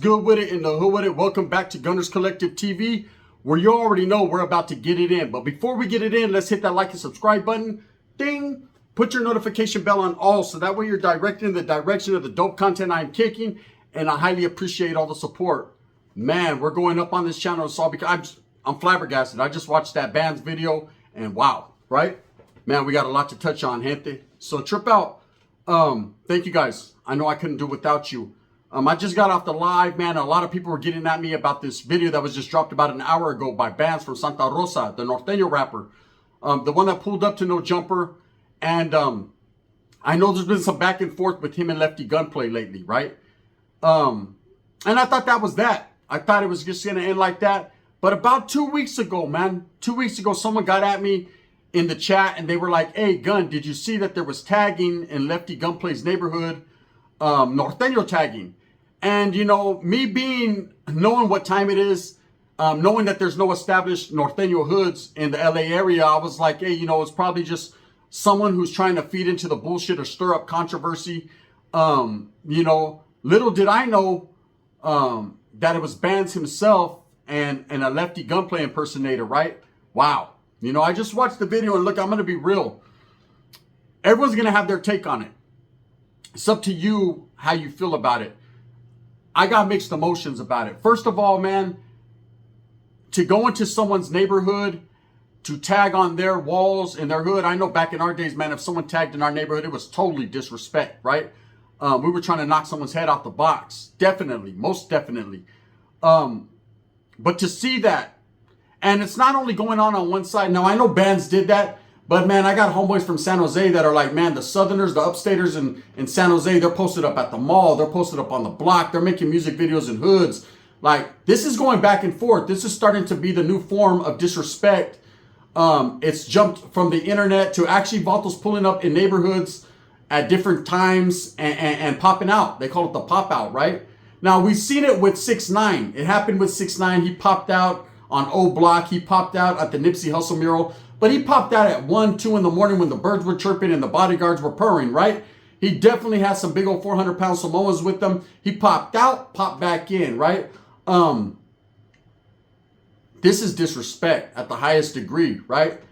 good with it in the hood with it? Welcome back to Gunners Collective TV, where you already know we're about to get it in. But before we get it in, let's hit that like and subscribe button. Ding! Put your notification bell on all, so that way you're directed in the direction of the dope content I'm kicking. And I highly appreciate all the support. Man, we're going up on this channel. It's all because I'm flabbergasted. I just watched that band's video, and wow, right? Man, we got a lot to touch on, gente. So trip out. Thank you guys. I know I couldn't do without you. I just got off the live, man. A lot of people were getting at me about this video that was just dropped about an hour ago by Bands from Santa Rosa, the Norteño rapper. The one that pulled up to No Jumper. And I know there's been some back and forth with him and Lefty Gunplay lately, right? And I thought that was that. I thought it was just going to end like that. But about 2 weeks ago, man, 2 weeks ago, someone got at me in the chat and they were like, hey, Gun, did you see that there was tagging in Lefty Gunplay's neighborhood? Norteño tagging. And, you know, me knowing what time it is, knowing that there's no established Norteño hoods in the LA area, I was like, hey, you know, it's probably just someone who's trying to feed into the bullshit or stir up controversy. You know, little did I know that it was Bands himself and a Lefty Gunplay impersonator, right? Wow. You know, I just watched the video and look, I'm going to be real. Everyone's going to have their take on it. It's up to you how you feel about it. I got mixed emotions about it. First of all, man, to go into someone's neighborhood, to tag on their walls in their hood. I know back in our days, man, if someone tagged in our neighborhood, it was totally disrespect, right? We were trying to knock someone's head out the box. Definitely, most definitely. But to see that, and it's not only going on one side. Now, I know Bands did that. But, man, I got homeboys from San Jose that are like, man, the Southerners, the upstaters in San Jose, they're posted up at the mall. They're posted up on the block. They're making music videos in hoods. Like, this is going back and forth. This is starting to be the new form of disrespect. It's jumped from the internet to actually Vatos pulling up in neighborhoods at different times and popping out. They call it the pop out, right? Now, we've seen it with 6ix9ine. It happened with 6ix9ine. He popped out on O Block. He popped out at the Nipsey Hussle mural. But he popped out at 1, 2 in the morning when the birds were chirping and the bodyguards were purring, right? He definitely has some big old 400-pound Samoas with him. He popped out, popped back in, right? This is disrespect at the highest degree, right?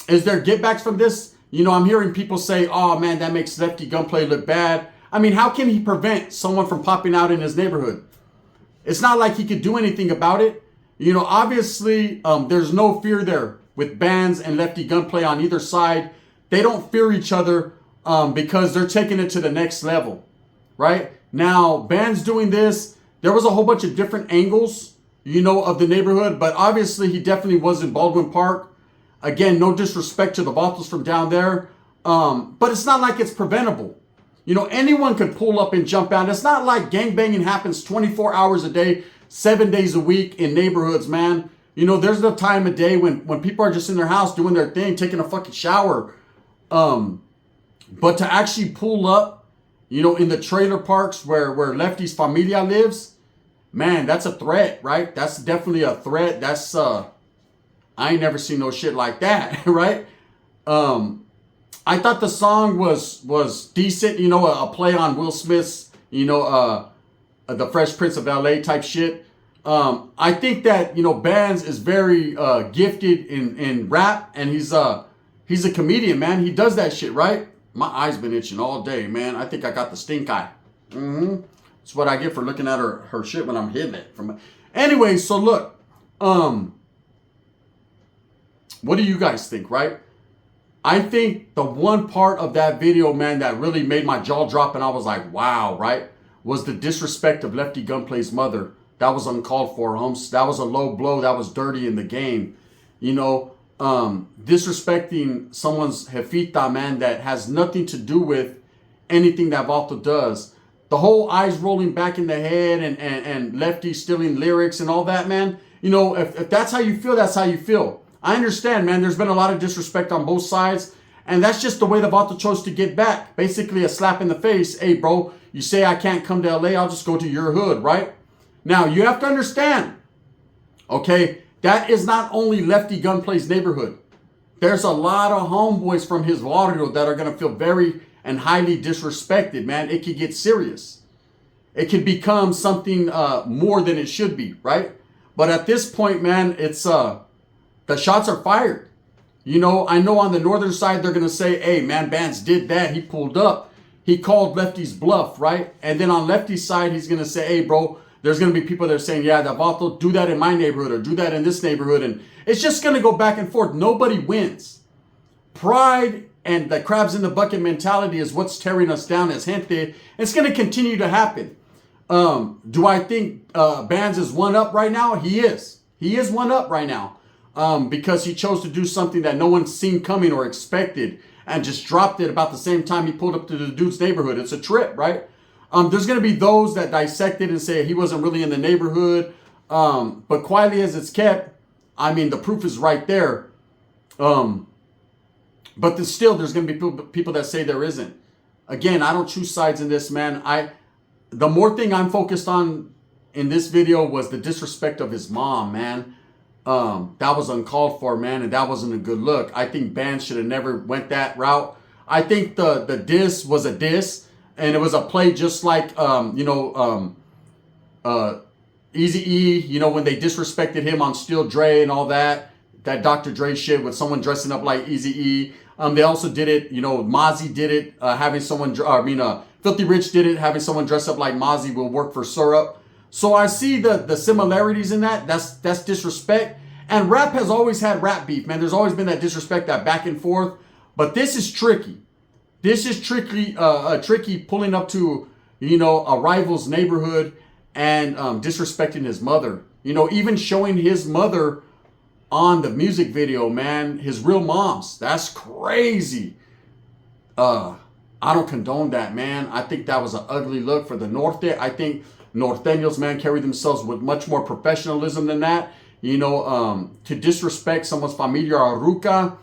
Is there get-backs from this? You know, I'm hearing people say, oh, man, that makes Lefty Gunplay look bad. I mean, how can he prevent someone from popping out in his neighborhood? It's not like he could do anything about it. You know, obviously, there's no fear there with Bands and Lefty Gunplay on either side. They don't fear each other because they're taking it to the next level, right? Now, Bands doing this, there was a whole bunch of different angles, you know, of the neighborhood. But obviously, he definitely was in Baldwin Park. Again, no disrespect to the Vatos from down there. But it's not like it's preventable. You know, anyone could pull up and jump out. It's not like gangbanging happens 24 hours a day. 7 days a week in neighborhoods, man. You know, there's the time of day when people are just in their house doing their thing, taking a fucking shower. But to actually pull up, you know, in the trailer parks where Lefty's familia lives, man, that's a threat, right? That's definitely a threat. That's, I ain't never seen no shit like that, right? I thought the song was decent, you know, a play on Will Smith's, you know, the Fresh Prince of LA type shit. I think that, you know, Bands is very gifted in rap, and he's a comedian, man. He does that shit, right? My eye's been itching all day, man. I think I got the stink eye. That's what I get for looking at her shit when I'm hitting it. Anyway, so look, what do you guys think, right? I think the one part of that video, man, that really made my jaw drop and I was like, wow, right? Was the disrespect of Lefty Gunplay's mother. That was uncalled for, homes. That was a low blow. That was dirty in the game. You know, disrespecting someone's jefita, man, that has nothing to do with anything that Vato does. The whole eyes rolling back in the head and Lefty stealing lyrics and all that, man. You know, if that's how you feel, that's how you feel. I understand, man. There's been a lot of disrespect on both sides. And that's just the way the Vato chose to get back. Basically a slap in the face. Hey, bro, you say I can't come to LA, I'll just go to your hood, right? Now, you have to understand, okay, that is not only Lefty Gunplay's neighborhood. There's a lot of homeboys from his barrio that are going to feel very and highly disrespected, man. It could get serious. it can become something more than it should be, right? But at this point, man, it's the shots are fired. You know, I know on the northern side they're gonna say, "Hey, man, Bands did that. He pulled up. He called Lefty's bluff, right?" And then on Lefty's side, he's gonna say, "Hey, bro." There's gonna be people that are saying, "Yeah, that Vato, do that in my neighborhood or do that in this neighborhood," and it's just gonna go back and forth. Nobody wins. Pride and the crabs in the bucket mentality is what's tearing us down as gente. It's going to continue to happen. Do I think Bands is one up right now? He is. He is one up right now because he chose to do something that no one's seen coming or expected and just dropped it about the same time he pulled up to the dude's neighborhood. It's a trip, right? There's going to be those that dissect it and say he wasn't really in the neighborhood. But quietly as it's kept, I mean, the proof is right there. But there's going to be people that say there isn't. Again, I don't choose sides in this, man. The more thing I'm focused on in this video was the disrespect of his mom, man. That was uncalled for, man, and that wasn't a good look. I think Bands should have never went that route. I think the diss was a diss, and it was a play just like, Eazy-E, you know, when they disrespected him on Still Dre and all that Dr. Dre shit with someone dressing up like Eazy-E. They also did it, you know, Mozzie did it, having someone, Filthy Rich did it, having someone dress up like Mozzie will work for syrup. So I see the similarities in that. That's disrespect. And rap has always had rap beef, man. There's always been that disrespect, that back and forth. But this is tricky. This is tricky pulling up to, you know, a rival's neighborhood and disrespecting his mother. You know, even showing his mother on the music video, man, his real mom's. That's crazy. I don't condone that, man. I think that was an ugly look for the Norte. I think Norteños, man, carry themselves with much more professionalism than that. You know, to disrespect someone's familia or ruca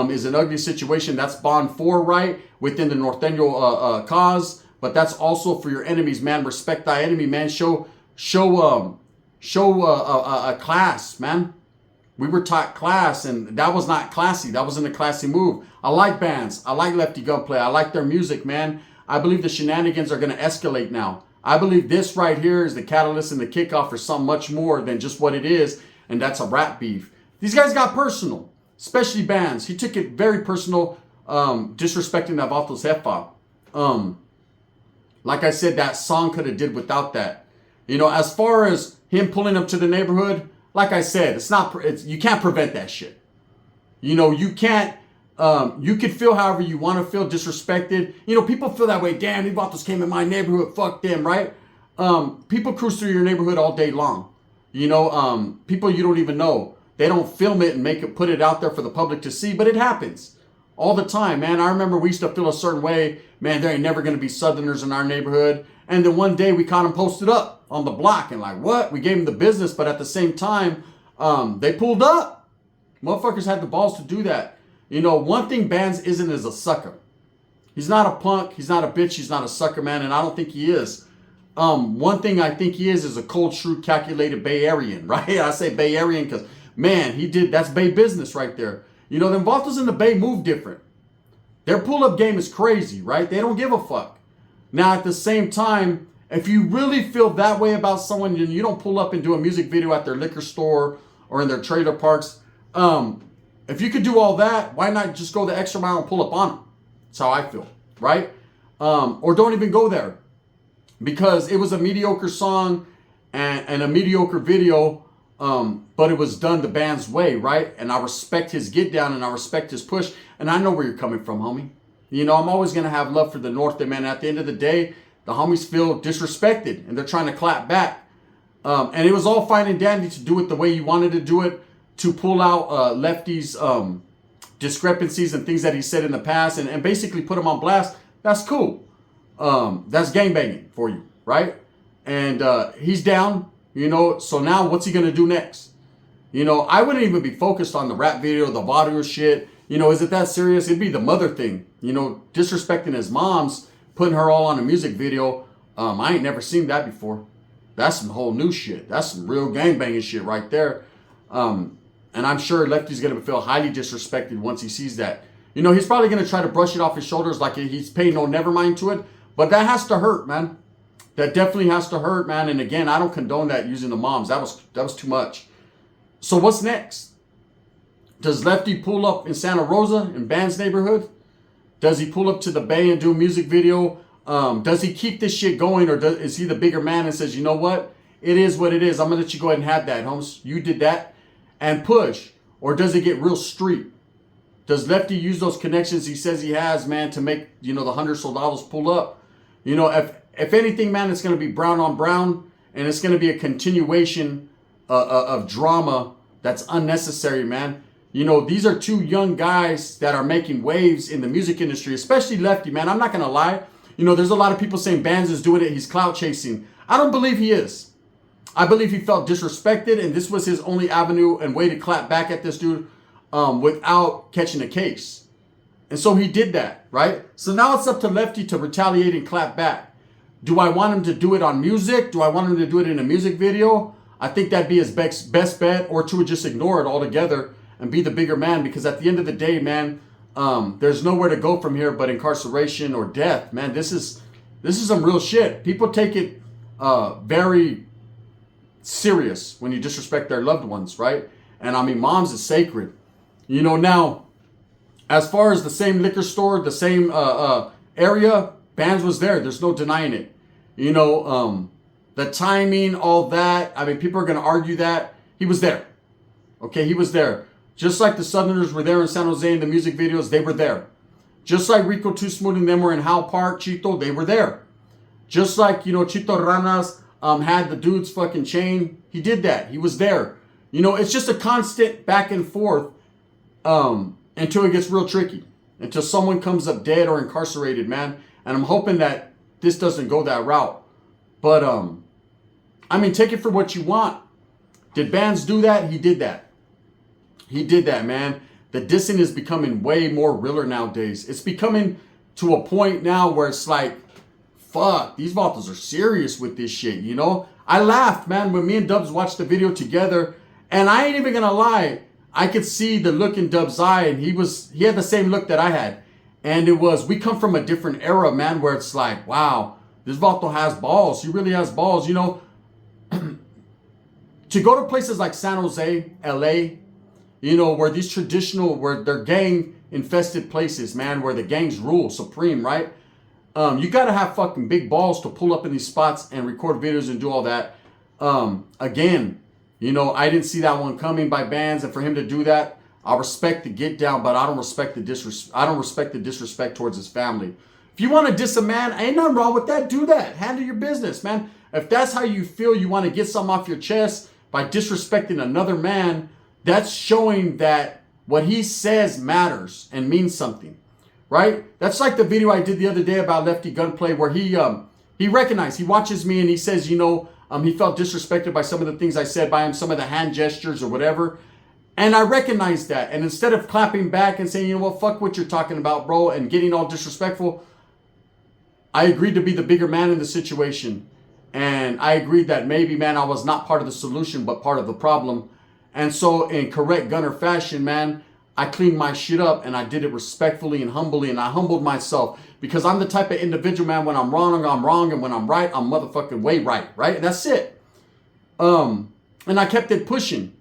is an ugly situation. That's bond 4, right, within the Norteño cause. But that's also for your enemies, man. Respect thy enemy, man. Show a class, man. We were taught class, and that was not classy. That wasn't a classy move. I like Bands. I like Lefty Gunplay. I like their music, man. I believe the shenanigans are going to escalate now. I believe this right here is the catalyst and the kickoff for something much more than just what it is, and that's a rap beef. These guys got personal, especially Bands. He took it very personal, disrespecting that Vato's jefa. Like I said, that song could have did without that. You know, as far as him pulling up to the neighborhood, like I said, you can't prevent that shit. You know, you can't, you can feel however you want to feel, disrespected. You know, people feel that way. Damn, these vatos came in my neighborhood. Fuck them, right? People cruise through your neighborhood all day long. You know, people you don't even know. They don't film it and put it out there for the public to see, but it happens all the time, man. I remember we used to feel a certain way. Man, there ain't never going to be Southerners in our neighborhood. And then one day we caught them posted up on the block and like, what? We gave them the business, but at the same time, they pulled up. Motherfuckers had the balls to do that. You know, one thing Bands isn't is a sucker. He's not a punk. He's not a bitch. He's not a sucker, man. And I don't think he is. One thing I think he is a cold, shrewd, calculated Bay Arean, right? I say Bay Arean because, man, that's Bay business right there. You know, them vatos in the Bay move different. Their pull-up game is crazy, right? They don't give a fuck. Now, at the same time, if you really feel that way about someone, and you don't pull up and do a music video at their liquor store or in their trailer parks, if you could do all that, why not just go the extra mile and pull up on them? That's how I feel, right? Or don't even go there, because it was a mediocre song and a mediocre video, but it was done the Band's way, right? And I respect his get down and I respect his push, and I know where you're coming from, homie. You know, I'm always going to have love for the North, man. At the end of the day, the homies feel disrespected and they're trying to clap back. And it was all fine and dandy to do it the way you wanted to do it, to pull out Lefty's discrepancies and things that he said in the past and basically put him on blast. That's cool. That's gangbanging for you, right? And he's down, you know, so now what's he going to do next? You know, I wouldn't even be focused on the rap video, the vaudeville shit. You know, is it that serious? It'd be the mother thing. You know, disrespecting his mom's, putting her all on a music video. I ain't never seen that before. That's some whole new shit. That's some real gangbanging shit right there. And I'm sure Lefty's going to feel highly disrespected once he sees that. You know, he's probably going to try to brush it off his shoulders like he's paying no never mind to it. But that has to hurt, man. That definitely has to hurt, man. And again, I don't condone that using the moms. That was too much. So what's next? Does Lefty pull up in Santa Rosa in Band's neighborhood? Does he pull up to the Bay and do a music video? Does he keep this shit going, or is he the bigger man and says, you know what? It is what it is. I'm going to let you go ahead and have that, Holmes. You did that. And push. Or does it get real street? Does Lefty use those connections he says he has, man, to make, you know, the 100 soldados pull up? You know, if anything, man, it's going to be brown on brown, and it's going to be a continuation of drama that's unnecessary, man. You know, these are two young guys that are making waves in the music industry, especially Lefty, man. I'm not going to lie. You know, there's a lot of people saying Bands is doing it. He's clout chasing. I don't believe he is. I believe he felt disrespected, and this was his only avenue and way to clap back at this dude without catching a case. And so he did that, right? So now it's up to Lefty to retaliate and clap back. Do I want him to do it on music? Do I want him to do it in a music video? I think that'd be his best bet, or to just ignore it altogether and be the bigger man, because at the end of the day, man, there's nowhere to go from here but incarceration or death, man. This is some real shit. People take it very serious when you disrespect their loved ones, right? And I mean, moms is sacred. You know, now, as far as the same liquor store, the same area, Bands was there. There's no denying it. You know, the timing, all that. I mean, people are going to argue that. He was there. Okay, he was there. Just like the Southerners were there in San Jose in the music videos, they were there. Just like Rico Too Smooth and them were in Howe Park, Chito, they were there. Just like, you know, Chito Ranas had the dude's fucking chain. He did that. He was there. You know, it's just a constant back and forth until it gets real tricky. Until someone comes up dead or incarcerated, man. And I'm hoping that this doesn't go that route. But, I mean, take it for what you want. Did Bands do that? He did that. He did that, man. The dissing is becoming way more realer nowadays. It's becoming to a point now where it's like, fuck, these vatos are serious with this shit, you know? I laughed, man, when me and Dubs watched the video together, and I ain't even gonna lie, I could see the look in Dubs' eye, and he had the same look that I had. And it was, we come from a different era, man, where it's like, wow, this vato has balls. He really has balls, you know? To go to places like San Jose, LA, you know, where these traditional, where they're gang-infested places, man, where the gangs rule supreme, right? You got to have fucking big balls to pull up in these spots and record videos and do all that. Again, you know, I didn't see that one coming by Bands, and for him to do that, I respect the get down, but I don't respect the disrespect towards his family. If you want to diss a man, ain't nothing wrong with that. Do that. Handle your business, man. If that's how you feel, you want to get something off your chest by disrespecting another man, that's showing that what he says matters and means something, right? That's like the video I did the other day about Lefty Gunplay, where he recognized, he watches me and he says, you know, he felt disrespected by some of the things I said by him, some of the hand gestures or whatever. And I recognized that. And instead of clapping back and saying, you know what, fuck what you're talking about, bro, and getting all disrespectful, I agreed to be the bigger man in the situation. And I agreed that maybe, man, I was not part of the solution, but part of the problem. And so in correct Gunner fashion, man, I cleaned my shit up and I did it respectfully and humbly, and I humbled myself because I'm the type of individual, man, when I'm wrong, I'm wrong, and when I'm right, I'm motherfucking way right, right? And that's it. And I kept it pushing.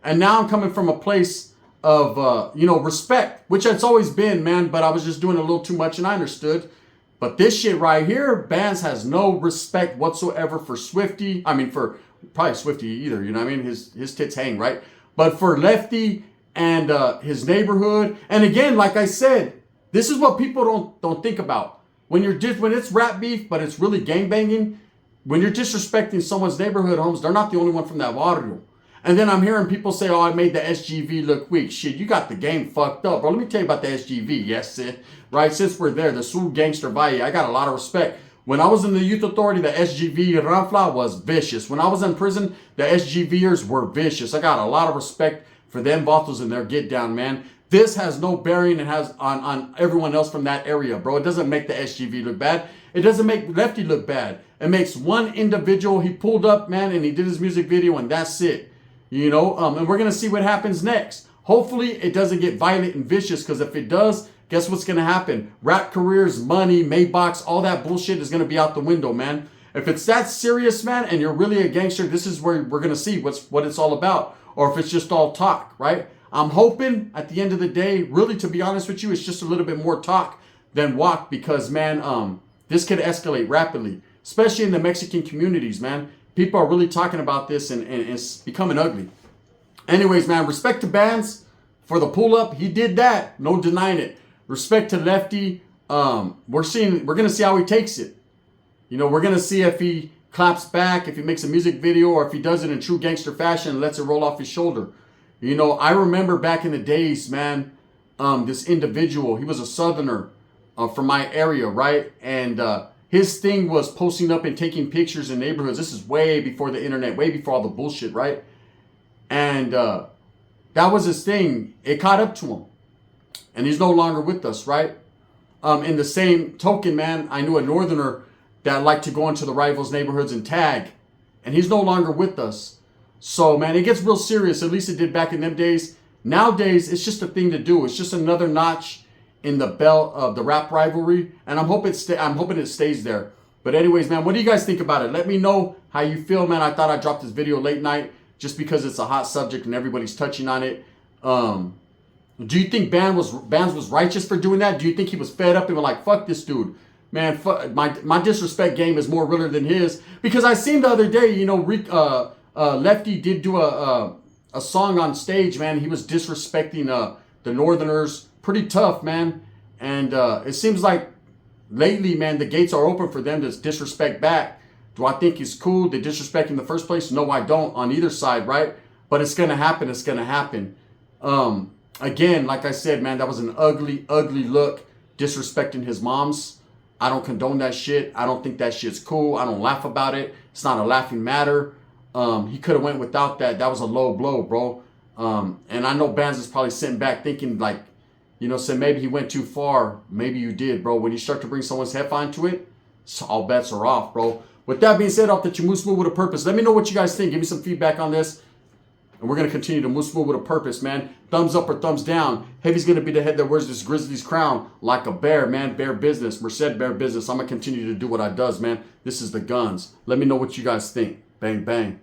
And now I'm coming from a place of, you know, respect, which it's always been, man, but I was just doing a little too much and I understood. But this shit right here, Bands has no respect whatsoever for Swifty. I mean, for probably Swifty either, you know what I mean? His tits hang, right? But for Lefty and his neighborhood. And again, like I said, this is what people don't think about. When it's rap beef, but it's really gangbanging, when you're disrespecting someone's neighborhood homes, they're not the only one from that barrio. And then I'm hearing people say, oh, I made the SGV look weak. Shit, you got the game fucked up, bro. Let me tell you about the SGV. Yes, right? Since we're there, the Sul Gangster Valle, I got a lot of respect. When I was in the youth authority, the SGV Ranfla was vicious. When I was in prison, the SGVers were vicious. I got a lot of respect for them vatos and their get down, man. This has no bearing and has on everyone else from that area, bro. It doesn't make the SGV look bad. It doesn't make Lefty look bad. It makes one individual. He pulled up, man, and he did his music video, and that's it. You know, and we're going to see what happens next. Hopefully, it doesn't get violent and vicious, because if it does, guess what's going to happen? Rap careers, money, Maybachs, all that bullshit is going to be out the window, man. If it's that serious, man, and you're really a gangster, this is where we're gonna see what it's all about. Or if it's just all talk, right? I'm hoping at the end of the day, really, to be honest with you, it's just a little bit more talk than walk, because, man, this could escalate rapidly, especially in the Mexican communities, man. People are really talking about this, and it's becoming ugly. Anyways, man, respect to Bands for the pull up. He did that, no denying it. Respect to Lefty. We're gonna see how he takes it. You know, we're gonna see if he claps back, if he makes a music video, or if he does it in true gangster fashion and lets it roll off his shoulder. You know, I remember back in the days, man, this individual, he was a Southerner from my area, right? And his thing was posting up and taking pictures in neighborhoods. This is way before the internet, way before all the bullshit, right? And that was his thing. It caught up to him. And he's no longer with us, right? In the same token, man, I knew a Northerner that liked to go into the rivals' neighborhoods and tag. And he's no longer with us. So, man, it gets real serious. At least it did back in them days. Nowadays, it's just a thing to do. It's just another notch in the belt of the rap rivalry. And I'm hoping it stays there. But anyways, man, what do you guys think about it? Let me know how you feel, man. I thought I'd drop this video late night just because it's a hot subject and everybody's touching on it. Do you think Bands was righteous for doing that? Do you think he was fed up and was like, fuck this dude? Man, my disrespect game is more realer than his. Because I seen the other day, you know, Lefty did do a song on stage, man. He was disrespecting the Northerners. Pretty tough, man. And it seems like lately, man, the gates are open for them to disrespect back. Do I think it's cool to disrespect in the first place? No, I don't, on either side, right? But it's going to happen. It's going to happen. Again, like I said, man, that was an ugly, ugly look, disrespecting his moms. I don't condone that shit. I don't think that shit's cool. I don't laugh about it. It's not a laughing matter. He could have went without that. That was a low blow, bro. And I know Bands is probably sitting back thinking like, you know, say maybe he went too far. Maybe you did, bro. When you start to bring someone's head onto it, all bets are off, bro. With that being said, off the Move Smooth with a Purpose. Let me know what you guys think. Give me some feedback on this. And we're going to continue to move smooth with a purpose, man. Thumbs up or thumbs down. Heavy's going to be the head that wears this Grizzlies crown like a bear, man. Bear business. Merced bear business. I'm going to continue to do what I does, man. This is the Guns. Let me know what you guys think. Bang, bang.